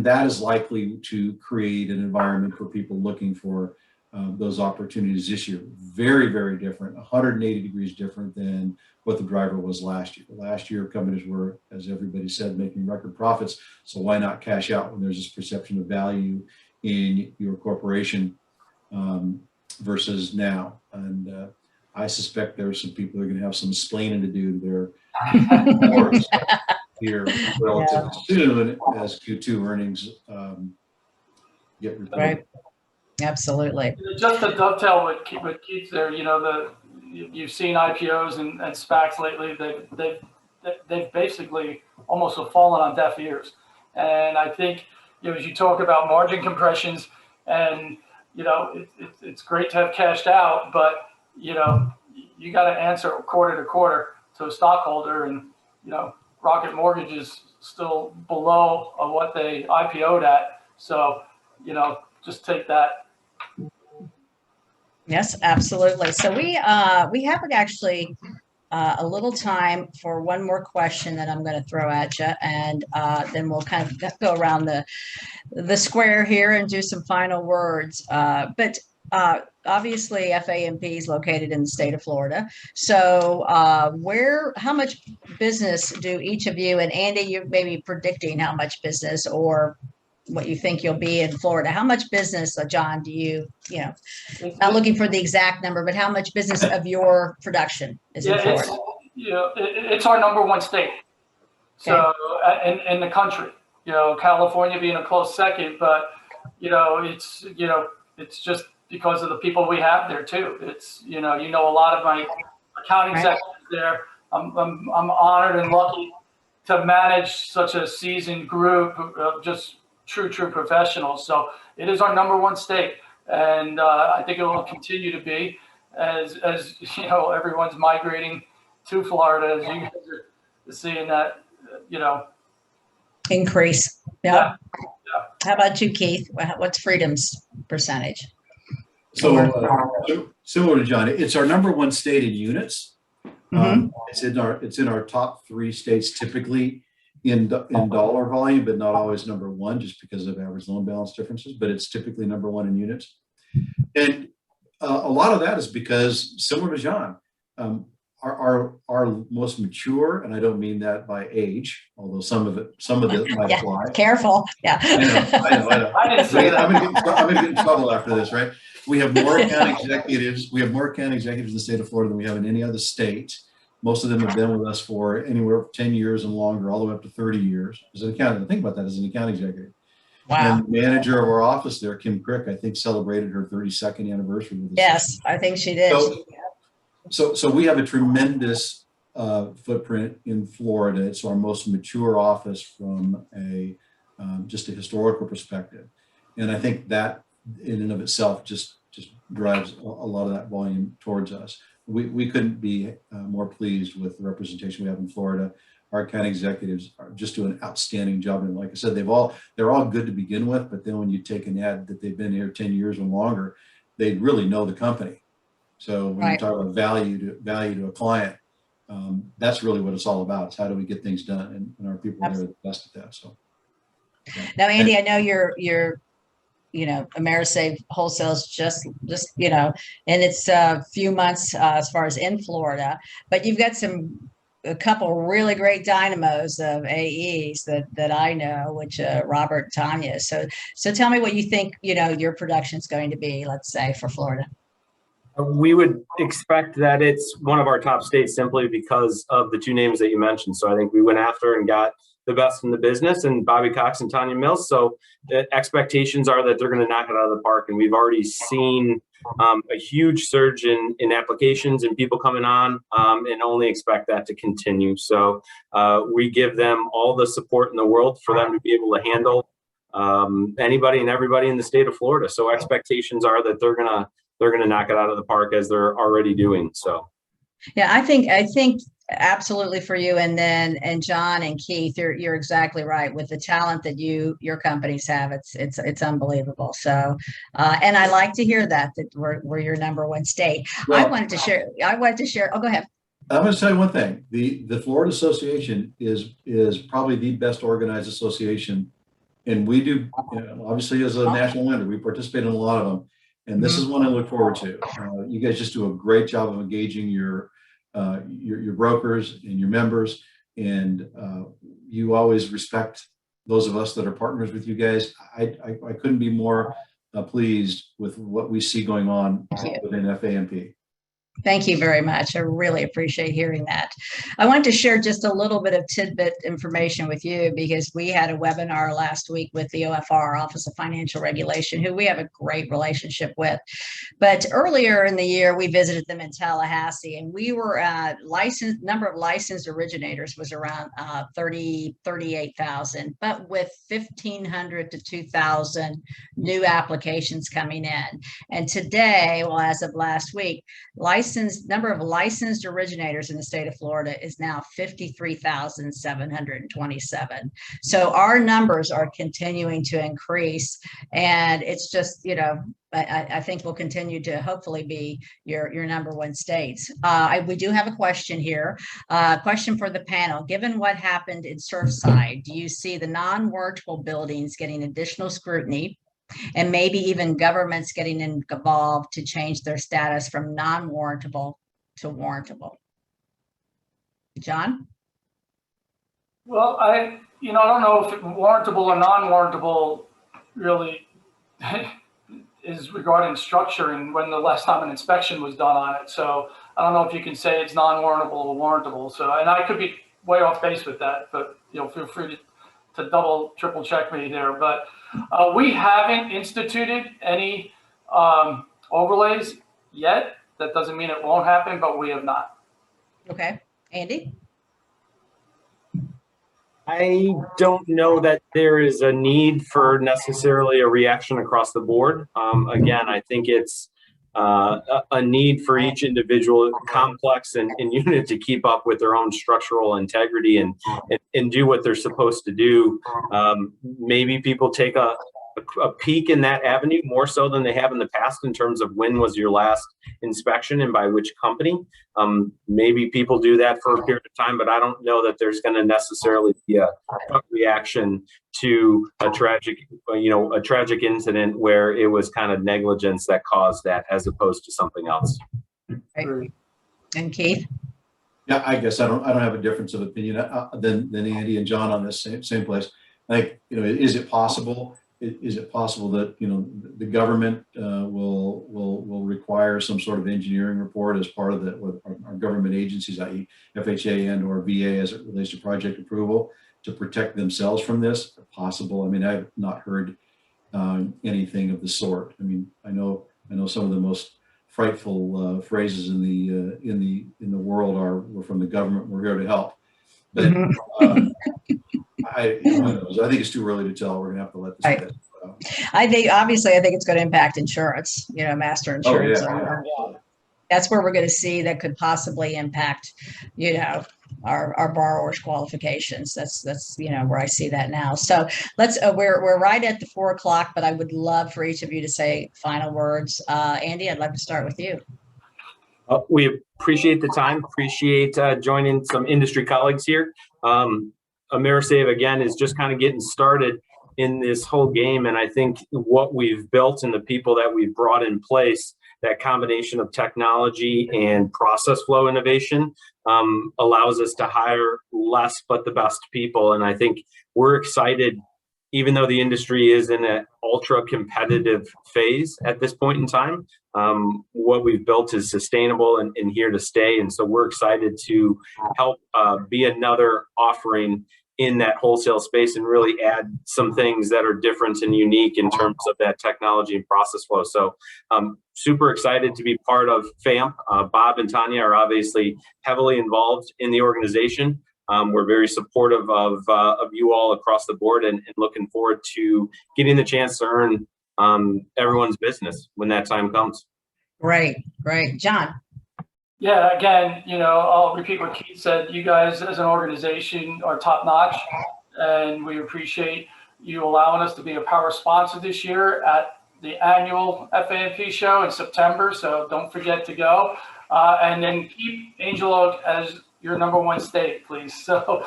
that is likely to create an environment for people looking for those opportunities this year. Very, very different, 180 degrees different than what the driver was last year. Last year, companies were, as everybody said, making record profits. So why not cash out when there's this perception of value in your corporation versus now? And I suspect there are some people who are going to have some explaining to do to their boards here relatively soon as Q2 earnings get reported. Right. Absolutely. Just to dovetail with Keith there, you've seen IPOs and SPACs lately. They've basically almost have fallen on deaf ears. And I think, as you talk about margin compressions, and it's great to have cashed out, but you got to answer quarter to quarter to a stockholder, and Rocket Mortgage is still below of what they IPO'd at. So just take that. Yes, absolutely. So we have actually a little time for one more question that I'm going to throw at you, and then we'll kind of go around the square here and do some final words. But obviously, FAMP is located in the state of Florida. So how much business do each of you, and Andy, you may be predicting how much business or what you think you'll be in Florida. How much business, John, do you not looking for the exact number, but how much business of your production is in Florida? It's our number one state. So in the country, California being a close second, but it's just because of the people we have there too. It's a lot of my accounting executives there. I'm honored and lucky to manage such a seasoned group of just true professionals. So it is our number one state, and I think it will continue to be as everyone's migrating to Florida, as you guys are seeing that increase. Yeah. How about you, Keith? What's Freedom's percentage? So similar to John, it's our number one state in units. It's in our top 3 states typically in dollar volume, but not always number one, just because of average loan balance differences. But it's typically number one in units, and a lot of that is because, similar to John, our most mature, and I don't mean that by age, although some of it might apply. Careful, yeah. I know. I didn't say that. I'm gonna get in trouble after this, right? We have more account executives. We have more account executives in the state of Florida than we have in any other state. Most of them have been with us for anywhere from 10 years and longer, all the way up to 30 years. As an accountant, think about that as an account executive. Wow. And the manager of our office there, Kim Crick, I think celebrated her 32nd anniversary with us. Yes, I think she did. So we have a tremendous footprint in Florida. It's our most mature office from just a historical perspective. And I think that in and of itself just drives a lot of that volume towards us. We couldn't be more pleased with the representation we have in Florida. Our account executives are just doing an outstanding job. And like I said, they're all good to begin with, but then when you take an ad that they've been here 10 years or longer, they really know the company. So when you talk about value to a client, that's really what it's all about. It's how do we get things done, and our people are the best at that. So now, Andy, I know you're Amerisave Wholesale's just in its few months as far as in Florida, but you've got some a couple really great dynamos of AEs that I know, which Robert and Tanya. So tell me what you think, your production's going to be, let's say, for Florida. We would expect that it's one of our top states simply because of the two names that you mentioned. So I think we went after and got the best in the business, and Bobby Cox and Tanya Mills. So the expectations are that they're going to knock it out of the park. And we've already seen a huge surge in applications and people coming on, and only expect that to continue. So we give them all the support in the world for them to be able to handle anybody and everybody in the state of Florida. So expectations are that they're gonna knock it out of the park, as they're already doing. So yeah, I think absolutely for you, and John and Keith, you're exactly right. With the talent that your companies have, it's unbelievable. So and I like to hear that we're your number one state. Well, I wanted to share. Oh, go ahead. I'm going to tell you one thing. The Florida Association is probably the best organized association, and we do, obviously, as a national lender, we participate in a lot of them. And this is one I look forward to. You guys just do a great job of engaging your brokers and your members, and you always respect those of us that are partners with you guys. I couldn't be more pleased with what we see going on within FAMP. Thank you very much. I really appreciate hearing that. I wanted to share just a little bit of tidbit information with you, because we had a webinar last week with the OFR, Office of Financial Regulation, who we have a great relationship with. But earlier in the year, we visited them in Tallahassee, and we were number of licensed originators was around 38,000, but with 1,500 to 2,000 new applications coming in. And today, well, as of last week, number of licensed originators in the state of Florida is now 53,727. So our numbers are continuing to increase, and it's just, I think we'll continue to hopefully be your number one states. We do have a question here. Question for the panel. Given what happened in Surfside, do you see the non-warrantable buildings getting additional scrutiny, and maybe even governments getting involved to change their status from non-warrantable to warrantable? John? Well, I don't know if warrantable or non-warrantable really is regarding structure and when the last time an inspection was done on it. So I don't know if you can say it's non-warrantable or warrantable. So, and I could be way off base with that, but feel free to double, triple check me there. But we haven't instituted any overlays yet. That doesn't mean it won't happen, but we have not. Okay. Andy? I don't know that there is a need for necessarily a reaction across the board. Again, I think it's a need for each individual complex and unit to keep up with their own structural integrity and do what they're supposed to do. Maybe people take a peek in that avenue more so than they have in the past in terms of when was your last inspection and by which company. Maybe people do that for a period of time, but I don't know that there's going to necessarily be a reaction to a tragic incident where it was kind of negligence that caused that, as opposed to something else. Right. And Keith? Yeah, I guess I don't have a difference of opinion than Andy and John on this same place. Like, is it possible? Is it possible that the government will require some sort of engineering report as part of our government agencies, i.e. FHA and or VA, as it relates to project approval, to protect themselves from this? Possible. I mean, I've not heard anything of the sort. I mean, I know some of the most frightful phrases in the world we're from the government. We're here to help. But I think it's too early to tell. We're gonna have to let this get. I think it's going to impact insurance. Master insurance. Oh, yeah. That's where we're going to see that could possibly impact, our borrowers' qualifications. That's where I see that now. So let's. We're right at the 4 o'clock, but I would love for each of you to say final words. Andy, I'd love to start with you. We appreciate the time. Appreciate joining some industry colleagues here. AmeriSave, again, is just kind of getting started in this whole game. And I think what we've built and the people that we've brought in place that combination of technology and process flow innovation allows us to hire less but the best people. And I think we're excited, even though the industry is in an ultra competitive phase at this point in time. What we've built is sustainable and here to stay. And so we're excited to help be another offering in that wholesale space and really add some things that are different and unique in terms of that technology and process flow. So super excited to be part of FAMP. Bob and Tanya are obviously heavily involved in the organization. We're very supportive of you all across the board and looking forward to getting the chance to earn everyone's business when that time comes. Great. John. Yeah, again, I'll repeat what Keith said. You guys as an organization are top notch, and we appreciate you allowing us to be a power sponsor this year at the annual FAMP show in September. So don't forget to go. And then keep Angel Oak as your #1 state, please. So,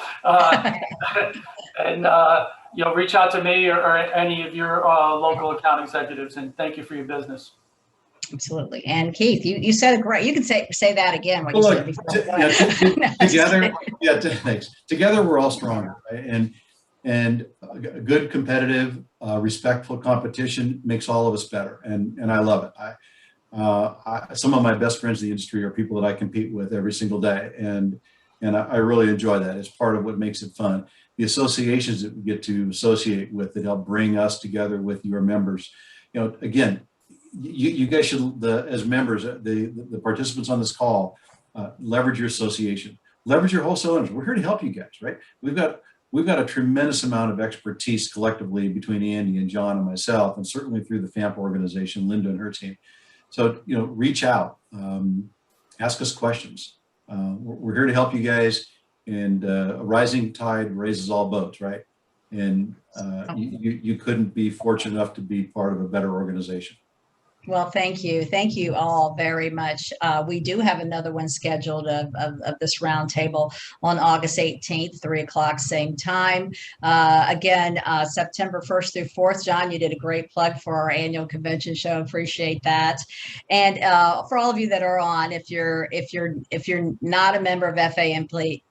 reach out to me or any of your local account executives, and thank you for your business. Absolutely. And Keith, you said it great. You can say that again. What you said before. Thanks. Together, we're all stronger, right? And a good, competitive, respectful competition makes all of us better. And I love it. Some of my best friends in the industry are people that I compete with every single day. And I really enjoy that. It's part of what makes it fun. The associations that we get to associate with that help bring us together with your members. Again, you guys should, as members, the participants on this call, leverage your association, leverage your wholesale owners. We're here to help you guys, right? We've got a tremendous amount of expertise collectively between Andy and John and myself, and certainly through the FAMP organization, Linda and her team. So, reach out, ask us questions. We're here to help you guys, and a rising tide raises all boats, right? And you couldn't be fortunate enough to be part of a better organization. Well, thank you. Thank you all very much. We do have another one scheduled of this roundtable on August 18th, 3 o'clock, same time. Again, September 1st through 4th. John, you did a great plug for our annual convention show. Appreciate that. And for all of you that are on, if you're not a member of FAMP,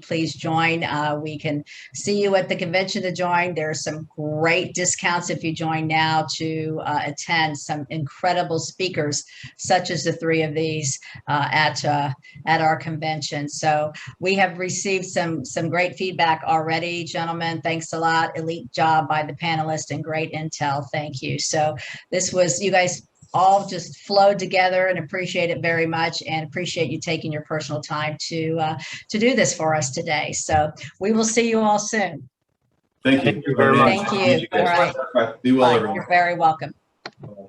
please join. We can see you at the convention to join. There are some great discounts if you join now to attend some incredible speakers, such as the 3 of these at our convention. So we have received some great feedback already, gentlemen. Thanks a lot. Elite job by the panelists and great intel. Thank you. So this was, you guys all just flowed together, and appreciate it very much, and appreciate you taking your personal time to do this for us today. So we will see you all soon. Thank you very much. Thank you. All right. Be well, everyone. You're very welcome. Bye.